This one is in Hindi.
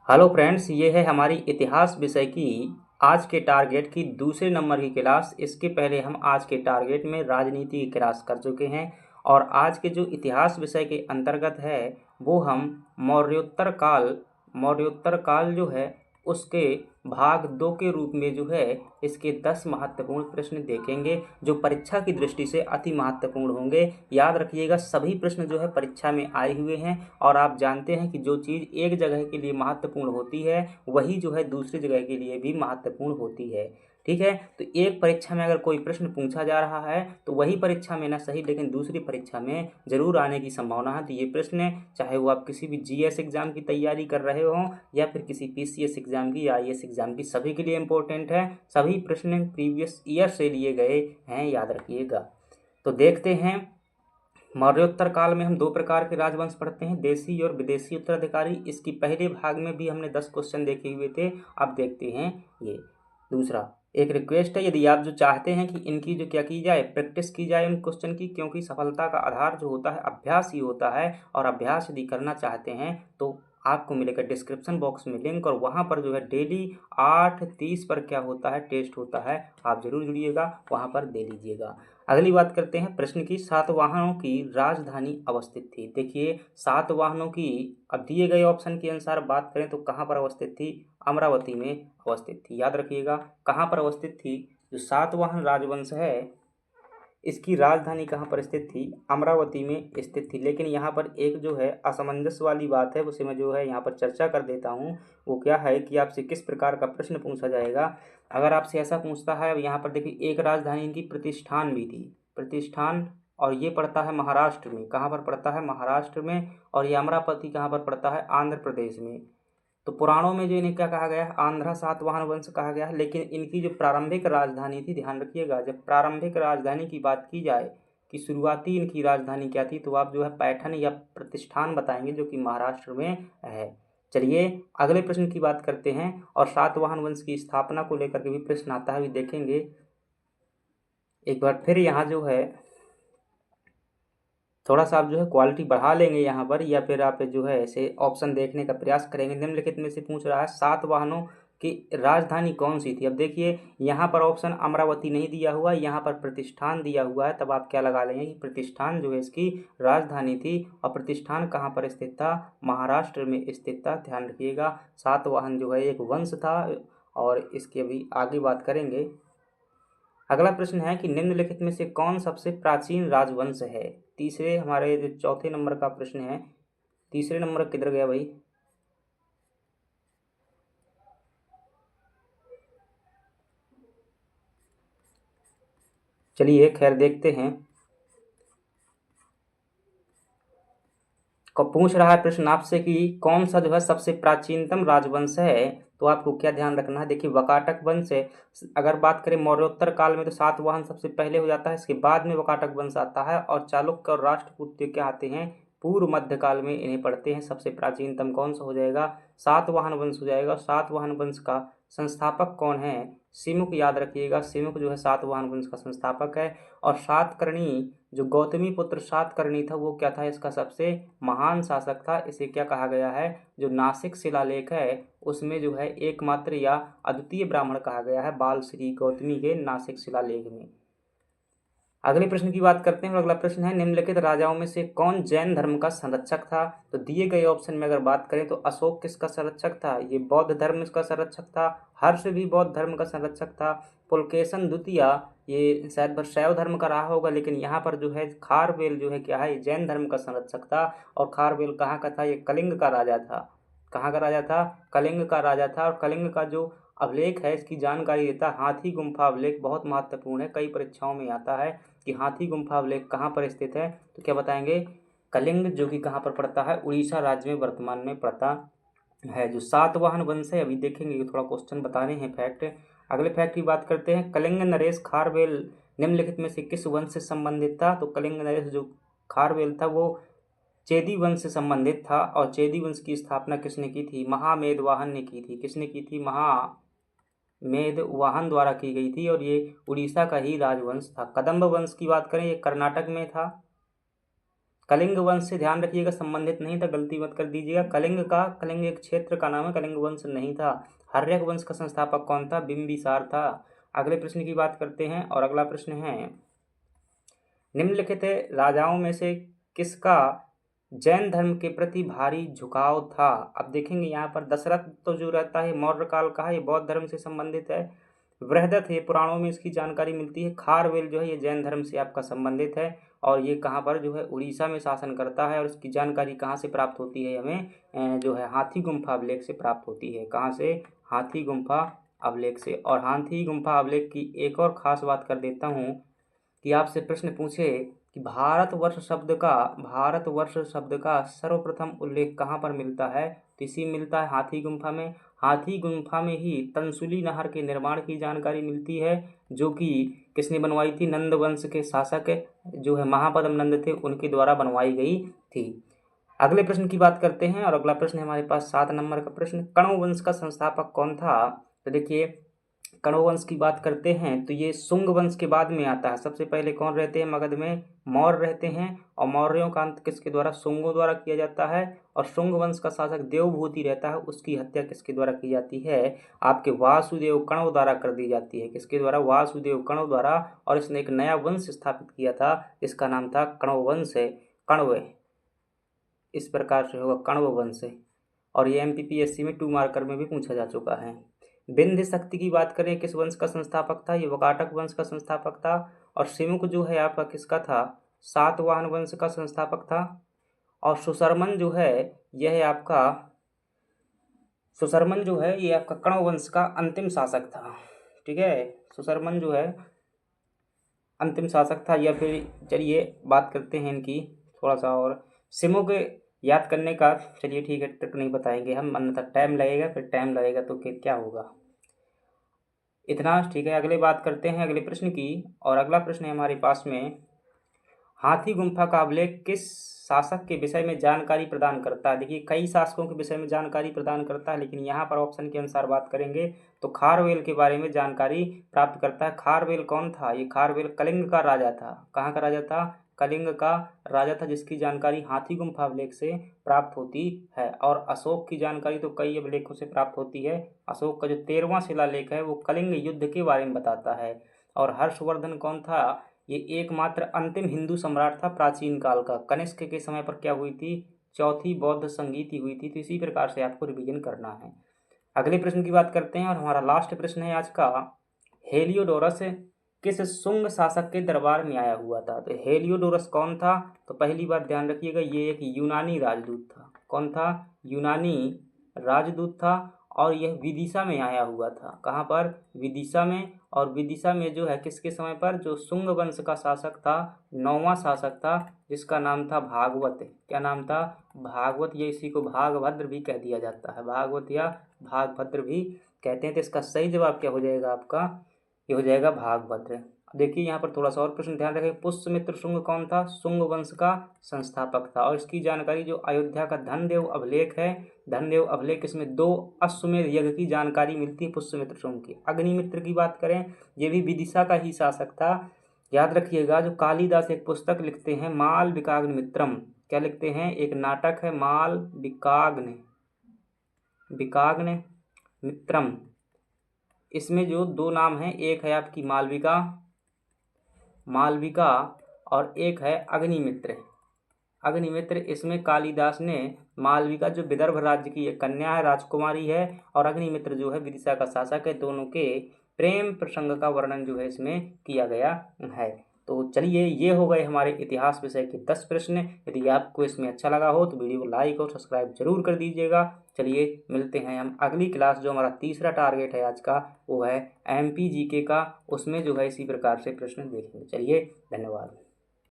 हेलो फ्रेंड्स, ये है हमारी इतिहास विषय की आज के टारगेट की दूसरे नंबर की क्लास। इसके पहले हम आज के टारगेट में राजनीति की क्लास कर चुके हैं और आज के जो इतिहास विषय के अंतर्गत है वो हम मौर्योत्तर काल जो है उसके भाग 2 के रूप में जो है इसके 10 महत्वपूर्ण प्रश्न देखेंगे जो परीक्षा की दृष्टि से अति महत्वपूर्ण होंगे। याद रखिएगा, सभी प्रश्न जो है परीक्षा में आए हुए हैं और आप जानते हैं कि जो चीज़ एक जगह के लिए महत्वपूर्ण होती है वही जो है दूसरी जगह के लिए भी महत्वपूर्ण होती है। ठीक है, तो एक परीक्षा में अगर कोई प्रश्न पूछा जा रहा है तो वही परीक्षा में ना सही लेकिन दूसरी परीक्षा में जरूर आने की संभावना है। तो ये प्रश्न चाहे वो आप किसी भी जीएस एग्जाम की तैयारी कर रहे हो या फिर किसी पीसीएस एग्जाम की या आईएएस एग्जाम की, सभी के लिए इंपॉर्टेंट है। सभी प्रश्न प्रीवियस ईयर से लिए गए हैं, याद रखिएगा। तो देखते हैं, मौर्योत्तर काल में हम 2 प्रकार के राजवंश पढ़ते हैं, देशी और विदेशी उत्तराधिकारी। इसकी पहले भाग में भी हमने 10 क्वेश्चन देखे हुए थे। अब देखते हैं ये दूसरा। एक रिक्वेस्ट है, यदि आप जो चाहते हैं कि इनकी जो क्या की जाए, प्रैक्टिस की जाए उन क्वेश्चन की, क्योंकि सफलता का आधार जो होता है अभ्यास ही होता है और अभ्यास यदि करना चाहते हैं तो आपको मिलेगा डिस्क्रिप्शन बॉक्स में लिंक और वहाँ पर जो है डेली 8:30 पर क्या होता है, टेस्ट होता है। आप जरूर जुड़िएगा, वहाँ पर दे लीजिएगा। अगली बात करते हैं प्रश्न की। सातवाहनों की राजधानी अवस्थित थी। देखिए, सातवाहनों की अब दिए गए ऑप्शन के अनुसार बात करें तो कहाँ पर अवस्थित थी? अमरावती में अवस्थित थी। याद रखिएगा, कहाँ पर अवस्थित थी? जो सातवाहन राजवंश है इसकी राजधानी कहाँ पर स्थित थी? अमरावती में स्थित थी। लेकिन यहाँ पर एक जो है असमंजस वाली बात है, उसे मैं जो है यहाँ पर चर्चा कर देता हूँ। वो क्या है कि आपसे किस प्रकार का प्रश्न पूछा जाएगा। अगर आपसे ऐसा पूछता है, अब यहाँ पर देखिए एक राजधानी इनकी प्रतिष्ठान भी थी, प्रतिष्ठान, और ये पड़ता है महाराष्ट्र में। कहाँ पर पड़ता है? महाराष्ट्र में। और ये अमरावती कहाँ पर पड़ता है? आंध्र प्रदेश में। तो पुराणों में जो इन्हें क्या कहा गया है? आंध्रा सातवाहन वंश कहा गया है। लेकिन इनकी जो प्रारंभिक राजधानी थी, ध्यान रखिएगा, जब प्रारंभिक राजधानी की बात की जाए कि शुरुआती इनकी राजधानी क्या थी, तो आप जो है पैठन या प्रतिष्ठान बताएंगे जो कि महाराष्ट्र में है। चलिए अगले प्रश्न की बात करते हैं। और सातवाहन वंश की स्थापना को लेकर के भी प्रश्न आता है, भी देखेंगे। एक बार फिर यहाँ जो है थोड़ा सा आप जो है क्वालिटी बढ़ा लेंगे यहाँ पर, या फिर आप जो है ऐसे ऑप्शन देखने का प्रयास करेंगे। निम्नलिखित में से पूछ रहा है सातवाहनों की राजधानी कौन सी थी। अब देखिए, यहाँ पर ऑप्शन अमरावती नहीं दिया हुआ, यहाँ पर प्रतिष्ठान दिया हुआ है। तब आप क्या लगा लेंगे कि प्रतिष्ठान जो है इसकी राजधानी थी। और प्रतिष्ठान कहाँ पर स्थित था? महाराष्ट्र में स्थित था। ध्यान रखिएगा, सातवाहन जो है एक वंश था और इसकी अभी आगे बात करेंगे। अगला प्रश्न है कि निम्नलिखित में से कौन सबसे प्राचीन राजवंश है? तीसरे हमारे जो चौथे नंबर का प्रश्न है, तीसरे नंबर किधर गया भाई? चलिए खैर देखते हैं। को पूछ रहा है प्रश्न आपसे कि कौन सा जो है सबसे प्राचीनतम राजवंश है। तो आपको क्या ध्यान रखना है? देखिए, वकाटक वंश है। अगर बात करें मौर्योत्तर काल में तो सातवाहन सबसे पहले हो जाता है, इसके बाद में वकाटक वंश आता है और चालुक्य और राष्ट्रकूट क्या आते हैं? पूर्व मध्य काल में इन्हें पढ़ते हैं। सबसे प्राचीनतम कौन सा हो जाएगा? सातवाहन वंश हो जाएगा। सातवाहन वंश का संस्थापक कौन है? सिमुक। याद रखिएगा, सिमुक जो है सातवाहन वंश का संस्थापक है। और सातकर्णी जो गौतमी पुत्र सातकर्णी था वो क्या था? इसका सबसे महान शासक था। इसे क्या कहा गया है? जो नासिक शिलालेख है उसमें जो है एकमात्र या अद्वितीय ब्राह्मण कहा गया है बाल श्री गौतमी के नासिक शिलालेख में। अगले प्रश्न की बात करते हैं और अगला प्रश्न है, निम्नलिखित राजाओं में से कौन जैन धर्म का संरक्षक था? तो दिए गए ऑप्शन में अगर बात करें तो अशोक किसका संरक्षक था? ये बौद्ध धर्म का संरक्षक था। हर्ष भी बौद्ध धर्म का संरक्षक था। पुलकेशन द्वितीय ये शायद शैव धर्म का रहा होगा, लेकिन यहाँ पर जो है खारवेल जो है क्या है? जैन धर्म का संरक्षक था। और खारवेल कहाँ का था? ये कलिंग का राजा था। कहाँ का राजा था? कलिंग का राजा था। और कलिंग का जो अभिलेख है इसकी जानकारी देता हाथी गुम्फा अभिलेख, बहुत महत्वपूर्ण है, कई परीक्षाओं में आता है कि हाथी गुम्फा अभिलेख कहाँ पर स्थित है। तो क्या बताएंगे? कलिंग, जो कि कहाँ पर पड़ता है? उड़ीसा राज्य में वर्तमान में पड़ता है। जो सातवाहन वंश है अभी देखेंगे, थोड़ा क्वेश्चन बताने हैं फैक्ट। अगले फैक्ट की बात करते हैं। कलिंग नरेश खारवेल निम्नलिखित में से किस वंश से संबंधित था? तो कलिंग नरेश जो खारवेल था वो चेदी वंश से संबंधित था। और चेदी वंश की स्थापना किसने की थी? महामेदवाहन ने की थी। किसने की थी? मेदवाहन द्वारा की गई थी और ये उड़ीसा का ही राजवंश था। कदम्ब वंश की बात करें, ये कर्नाटक में था। कलिंग वंश से ध्यान रखिएगा संबंधित नहीं था, गलती मत कर दीजिएगा। कलिंग एक क्षेत्र का नाम है, कलिंग वंश नहीं था। हर्यक वंश का संस्थापक कौन था? बिंबिसार था। अगले प्रश्न की बात करते हैं और अगला प्रश्न है, निम्नलिखित राजाओं में से किसका जैन धर्म के प्रति भारी झुकाव था? अब देखेंगे यहाँ पर दशरथ तो जो रहता है मौर्य काल का है, ये बौद्ध धर्म से संबंधित है। बृहदत्त है, पुराणों में इसकी जानकारी मिलती है। खारवेल जो है ये जैन धर्म से आपका संबंधित है और ये कहाँ पर जो है उड़ीसा में शासन करता है। और इसकी जानकारी कहाँ से प्राप्त होती है? हमें जो है हाथी गुम्फा अभिलेख से प्राप्त होती है। कहाँ से? हाथी गुम्फा अभिलेख से। और हाथी गुम्फा अभिलेख की एक और ख़ास बात कर देता हूँ कि आपसे प्रश्न पूछे कि भारतवर्ष शब्द का सर्वप्रथम उल्लेख कहाँ पर मिलता है? तो इसी मिलता है हाथी गुम्फा में। हाथी गुम्फा में ही तंसुली नहर के निर्माण की जानकारी मिलती है, जो कि किसने बनवाई थी? नंद वंश के शासक जो है महापद्म नंद थे, उनके द्वारा बनवाई गई थी। अगले प्रश्न की बात करते हैं और अगला प्रश्न है हमारे पास 7 नंबर का प्रश्न, कण्व वंश का संस्थापक कौन था? तो देखिए कण्व वंश की बात करते हैं तो ये शुंग वंश के बाद में आता है। सबसे पहले कौन रहते हैं मगध में? मौर्य रहते हैं। और मौर्यों का अंत किसके द्वारा? शुंगों द्वारा किया जाता है। और शुंग वंश का शासक देवभूति रहता है, उसकी हत्या किसके द्वारा की जाती है? आपके वासुदेव कण्व द्वारा कर दी जाती है। किसके द्वारा? वासुदेव कण्व द्वारा। और इसने एक नया वंश स्थापित किया था, इसका नाम था कण्व वंश। कण्व इस प्रकार से होगा, कण्व वंश। और ये MPPSC में 2 मार्कर में भी पूछा जा चुका है। विंध्य शक्ति की बात करें, किस वंश का संस्थापक था? ये वकाटक वंश का संस्थापक था। और शिमुक जो है आपका किसका था? सातवाहन वंश का संस्थापक था। और सुशर्मन जो है यह आपका कण्व वंश का अंतिम शासक था। ठीक है, सुशर्मन जो है अंतिम शासक था। या फिर चलिए बात करते हैं इनकी थोड़ा सा, और शिमुक याद करने का चलिए ठीक है ट्रिक नहीं बताएंगे हम, अन्यथा टाइम लगेगा, फिर टाइम लगेगा तो क्या होगा, इतना ठीक है। अगले बात करते हैं अगले प्रश्न की, और अगला प्रश्न है हमारे पास में, हाथी गुम्फा का अभिलेख किस शासक के विषय में जानकारी प्रदान करता है? देखिए कई शासकों के विषय में जानकारी प्रदान करता है, लेकिन यहाँ पर ऑप्शन के अनुसार बात करेंगे तो खारवेल के बारे में जानकारी प्राप्त करता है। खारवेल कौन था? ये खारवेल कलिंग का राजा था। कहाँ का राजा था? कलिंग का राजा था, जिसकी जानकारी हाथी गुम्फा अभिलेख से प्राप्त होती है। और अशोक की जानकारी तो कई अभिलेखों से प्राप्त होती है। अशोक का जो 13वां शिलालेख है वो कलिंग युद्ध के बारे में बताता है। और हर्षवर्धन कौन था? ये एकमात्र अंतिम हिंदू सम्राट था प्राचीन काल का। कनिष्क के समय पर क्या हुई थी? चौथी बौद्ध संगीति हुई थी। तो इसी प्रकार से आपको रिवीजन करना है। अगले प्रश्न की बात करते हैं और हमारा लास्ट प्रश्न है आज का, हेलियोडोरस किस शुंग शासक के दरबार में आया हुआ था? तो हेलियोडोरस कौन था? तो पहली बात ध्यान रखिएगा, ये एक यूनानी राजदूत था। कौन था? यूनानी राजदूत था। और यह विदिशा में आया हुआ था। कहाँ पर? विदिशा में। और विदिशा में जो है किसके समय पर? जो शुंग वंश का शासक था, 9वां शासक था, जिसका नाम था भागवत। क्या नाम था? भागवत। ये इसी को भागभद्र भी कह दिया जाता है, भागवत या भागभद्र भी कहते हैं। तो इसका सही जवाब क्या हो जाएगा आपका? ये हो जाएगा भागभद्र। देखिए यहाँ पर थोड़ा सा और प्रश्न ध्यान रखें, पुष्यमित्र शुंग कौन था? शुंग वंश का संस्थापक था। और इसकी जानकारी जो अयोध्या का धनदेव अभिलेख है, धनदेव अभिलेख, इसमें 2 अश्वमेध यज्ञ की जानकारी मिलती है पुष्यमित्र शुंग की। अग्निमित्र की बात करें, ये भी विदिशा का ही शासक था। याद रखिएगा, जो कालिदास एक पुस्तक लिखते हैं मालविकाग्नि मित्रम, क्या लिखते हैं? एक नाटक है मालविकाग्नि मित्रम। इसमें जो 2 नाम हैं, एक है आपकी मालविका और एक है अग्निमित्र। इसमें कालिदास ने मालविका जो विदर्भ राज्य की एक कन्या है, राजकुमारी है, और अग्निमित्र जो है विदिशा का शासक है, दोनों के प्रेम प्रसंग का वर्णन जो है इसमें किया गया है। तो चलिए ये हो गए हमारे इतिहास विषय के 10 प्रश्न। यदि आपको इसमें अच्छा लगा हो तो वीडियो को लाइक और सब्सक्राइब जरूर कर दीजिएगा। चलिए मिलते हैं हम अगली क्लास। जो हमारा तीसरा टारगेट है आज का वो है MP GK का, उसमें जो है इसी प्रकार से प्रश्न देखेंगे। चलिए धन्यवाद।